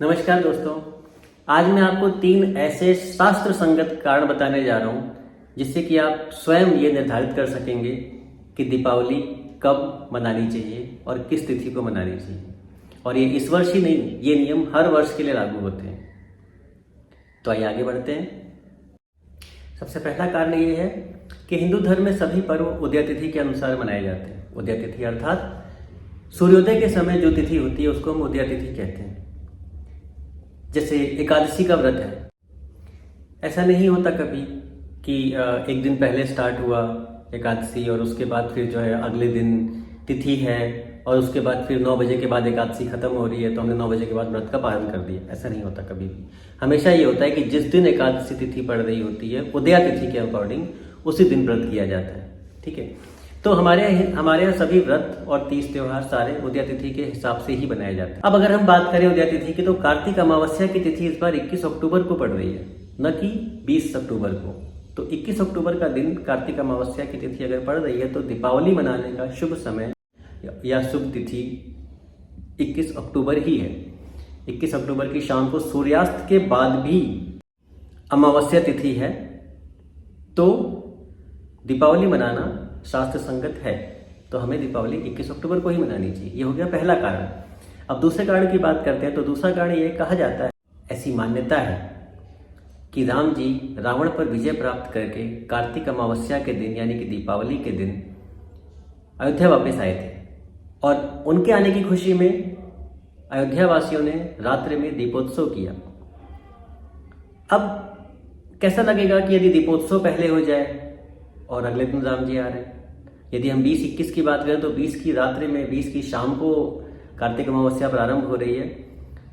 नमस्कार दोस्तों, आज मैं आपको 3 ऐसे शास्त्र संगत कारण बताने जा रहा हूं जिससे कि आप स्वयं ये निर्धारित कर सकेंगे कि दीपावली कब मनानी चाहिए और किस तिथि को मनानी चाहिए। और ये इस वर्ष ही नहीं, ये नियम हर वर्ष के लिए लागू होते हैं। तो आइए आगे बढ़ते हैं। सबसे पहला कारण ये है कि हिंदू धर्म में सभी पर्व उदय तिथि के अनुसार मनाए जाते हैं। उदय तिथि अर्थात सूर्योदय के समय जो तिथि होती है उसको हम उदय तिथि कहते हैं। जैसे एकादशी का व्रत है, ऐसा नहीं होता कभी कि एक दिन पहले स्टार्ट हुआ एकादशी और उसके बाद फिर जो है अगले दिन तिथि है और उसके बाद फिर 9 बजे के बाद एकादशी खत्म हो रही है तो हमने 9 बजे के बाद व्रत का पालन कर दिया। ऐसा नहीं होता कभी भी। हमेशा ये होता है कि जिस दिन एकादशी तिथि पड़ रही होती है उदया तिथि के अकॉर्डिंग उसी दिन व्रत किया जाता है। ठीक है, तो हमारे यहाँ सभी व्रत और तीज त्योहार सारे उदया तिथि के हिसाब से ही बनाए जाते हैं। अब अगर हम बात करें उदया तिथि की, तो कार्तिक अमावस्या की तिथि इस बार 21 अक्टूबर को पड़ रही है, न कि 20 अक्टूबर को। तो 21 अक्टूबर का दिन कार्तिक अमावस्या की तिथि अगर पड़ रही है तो दीपावली मनाने का शुभ समय या शुभ तिथि 21 अक्टूबर ही है। 21 अक्टूबर की शाम को सूर्यास्त के बाद भी अमावस्या तिथि है, तो दीपावली मनाना शास्त्र संगत है। तो हमें दीपावली 21 अक्टूबर को ही मनानी चाहिए। ये हो गया पहला कारण। अब दूसरे कारण की बात करते हैं। तो दूसरा कारण ये कहा जाता है, ऐसी मान्यता है कि राम जी रावण पर विजय प्राप्त करके कार्तिक अमावस्या के दिन यानी कि दीपावली के दिन अयोध्या वापस आए थे और उनके आने की खुशी में अयोध्या वासियों ने रात्रि में दीपोत्सव किया। अब कैसा लगेगा कि यदि दीपोत्सव पहले हो जाए और अगले दिन राम जी आ रहे हैं। यदि हम 20-21 की बात करें तो 20 की रात्रि में 20 की शाम को कार्तिक अमावस्या प्रारंभ हो रही है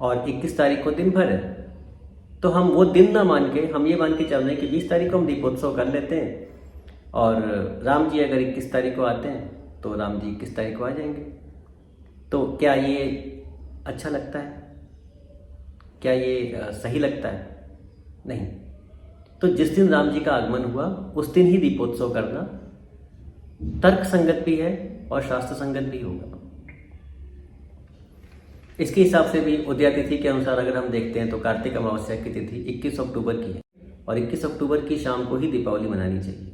और 21 तारीख को दिन भर है। तो हम वो दिन ना मान के हम ये मान के चल रहे हैं कि 20 तारीख को हम दीपोत्सव कर लेते हैं और राम जी अगर 21 तारीख को आते हैं तो राम जी 21 तारीख को आ जाएंगे। तो क्या ये अच्छा लगता है? क्या ये सही लगता है? नहीं। तो जिस दिन राम जी का आगमन हुआ उस दिन ही दीपोत्सव करना तर्क संगत भी है और शास्त्र संगत भी होगा। इसके हिसाब से भी उदया तिथि के अनुसार अगर हम देखते हैं तो कार्तिक अमावस्या की तिथि 21 अक्टूबर की है और 21 अक्टूबर की शाम को ही दीपावली मनानी चाहिए।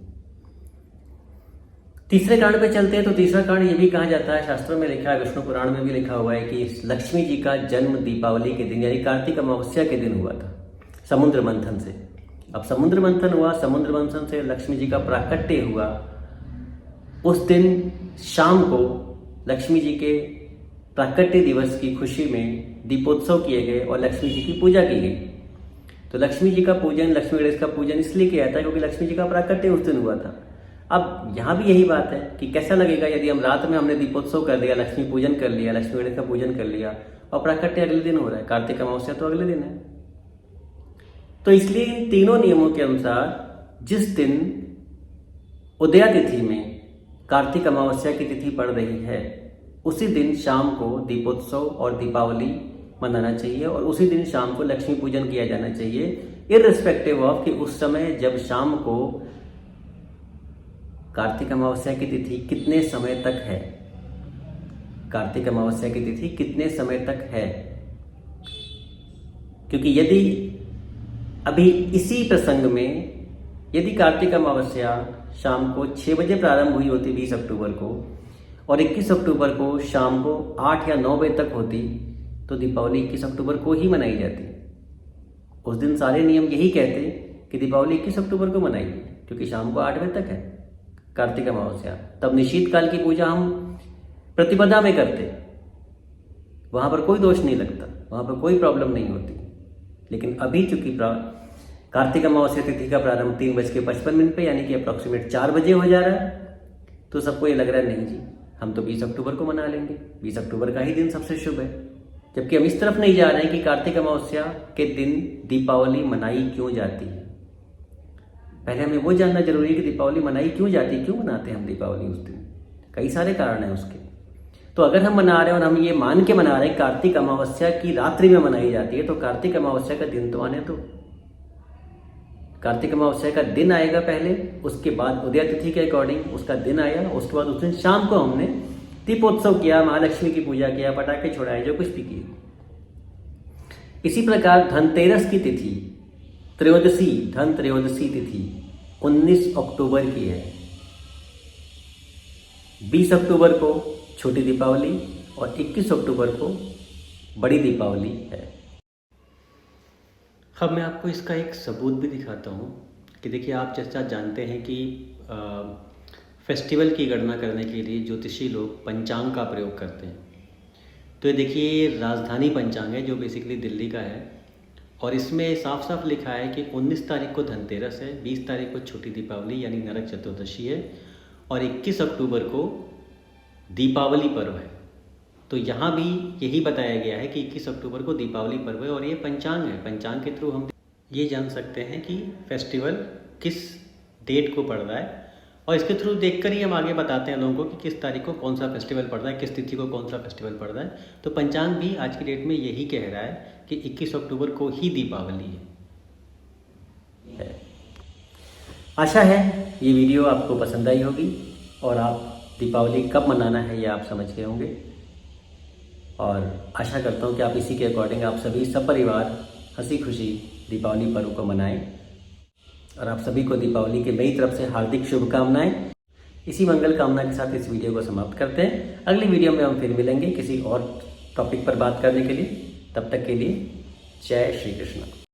तीसरे कारण पे चलते हैं। तो तीसरा कारण ये भी कहा जाता है, शास्त्रों में लिखा है, विष्णु पुराण में भी लिखा हुआ है कि लक्ष्मी जी का जन्म दीपावली के दिन यानी कार्तिक अमावस्या के दिन हुआ था समुद्र मंथन से। अब समुद्र मंथन हुआ, समुद्र मंथन से लक्ष्मी जी का प्राकट्य हुआ। उस दिन शाम को लक्ष्मी जी के प्राकट्य दिवस की खुशी में दीपोत्सव किए गए और लक्ष्मी जी की पूजा की गई। तो लक्ष्मी जी का पूजन, लक्ष्मी गणेश का पूजन इसलिए किया था क्योंकि लक्ष्मी जी का प्राकट्य उस दिन हुआ था। अब यहाँ भी यही बात है कि कैसा लगेगा यदि हम रात में हमने दीपोत्सव कर लिया, लक्ष्मी पूजन कर लिया, लक्ष्मी गणेश का पूजन कर लिया और प्राकट्य अगले दिन हो रहा है, कार्तिक अमावस्या तो अगले दिन है। तो इसलिए इन तीनों नियमों के अनुसार जिस दिन उदया तिथि में कार्तिक अमावस्या की तिथि पड़ रही है उसी दिन शाम को दीपोत्सव और दीपावली मनाना चाहिए और उसी दिन शाम को लक्ष्मी पूजन किया जाना चाहिए, इररिस्पेक्टिव ऑफ कि उस समय जब शाम को कार्तिक अमावस्या की तिथि कितने समय तक है। कार्तिक अमावस्या की तिथि कितने समय तक है, क्योंकि यदि अभी इसी प्रसंग में यदि कार्तिक अमावस्या शाम को 6 बजे प्रारंभ हुई होती 20 अक्टूबर को और 21 अक्टूबर को शाम को 8 या 9 बजे तक होती तो दीपावली 21 अक्टूबर को ही मनाई जाती। उस दिन सारे नियम यही कहते कि दीपावली 21 अक्टूबर को मनाइए क्योंकि शाम को 8 बजे तक है कार्तिक अमावस्या। तब निशीत काल की पूजा हम प्रतिपदा में करते, वहां पर कोई दोष नहीं लगता, वहां पर कोई प्रॉब्लम नहीं होती। लेकिन अभी चूंकि कार्तिक अमावस्या तिथि का प्रारंभ 3:55 पे यानी कि अप्रॉक्सीमेट 4 बजे हो जा रहा है तो सबको ये लग रहा है नहीं जी हम तो 20 अक्टूबर को मना लेंगे, 20 अक्टूबर का ही दिन सबसे शुभ है। जबकि हम इस तरफ नहीं जा रहे हैं कि कार्तिक अमावस्या के दिन दीपावली मनाई क्यों जाती है। पहले हमें वो जानना जरूरी है कि दीपावली मनाई क्यों जाती है, क्यों मनाते हैं हम दीपावली उस दिन। कई सारे कारण हैं उसके। तो अगर हम मना रहे हैं और हम ये मान के मना रहे हैं कार्तिक अमावस्या की रात्रि में मनाई जाती है तो कार्तिक अमावस्या का दिन तो आने दो। कार्तिक अमावस्या का दिन आएगा पहले, उसके बाद उदया तिथि के अकॉर्डिंग उसका दिन आया, उसके बाद उस दिन शाम को हमने दीपोत्सव किया, महालक्ष्मी की पूजा किया, पटाखे छुड़ाए, जो कुछ भी किए। इसी प्रकार धनतेरस की तिथि धन त्रयोदशी तिथि 19 अक्टूबर की है। 20 अक्टूबर को छोटी दीपावली और 21 अक्टूबर को बड़ी दीपावली है। अब मैं आपको इसका एक सबूत भी दिखाता हूँ कि देखिए, आप जैसा जानते हैं कि फेस्टिवल की गणना करने के लिए ज्योतिषी लोग पंचांग का प्रयोग करते हैं। तो ये देखिए, ये राजधानी पंचांग है जो बेसिकली दिल्ली का है, और इसमें साफ साफ लिखा है कि 19 तारीख को धनतेरस है, 20 तारीख को छोटी दीपावली यानी नरक चतुर्दशी है, और 21 अक्टूबर को दीपावली पर्व है। तो यहाँ भी यही बताया गया है कि 21 अक्टूबर को दीपावली पर्व है, और ये पंचांग है। पंचांग के थ्रू हम ये जान सकते हैं कि फेस्टिवल किस डेट को पड़ रहा है, और इसके थ्रू देखकर ही हम आगे बताते हैं लोगों को कि किस तारीख को कौन सा फेस्टिवल पड़ रहा है, किस तिथि को कौन सा फेस्टिवल पड़ रहा है। तो पंचांग भी आज की डेट में यही कह रहा है कि 21 अक्टूबर को ही दीपावली है। आशा है ये वीडियो आपको पसंद आई होगी और आप दीपावली कब मनाना है ये आप समझ गए होंगे, और आशा करता हूँ कि आप इसी के अकॉर्डिंग आप सभी सपरिवार हंसी खुशी दीपावली पर्व को मनाएं, और आप सभी को दीपावली के मेरी तरफ से हार्दिक शुभकामनाएं। इसी मंगल कामना के साथ इस वीडियो को समाप्त करते हैं। अगली वीडियो में हम फिर मिलेंगे किसी और टॉपिक पर बात करने के लिए। तब तक के लिए जय श्री कृष्ण।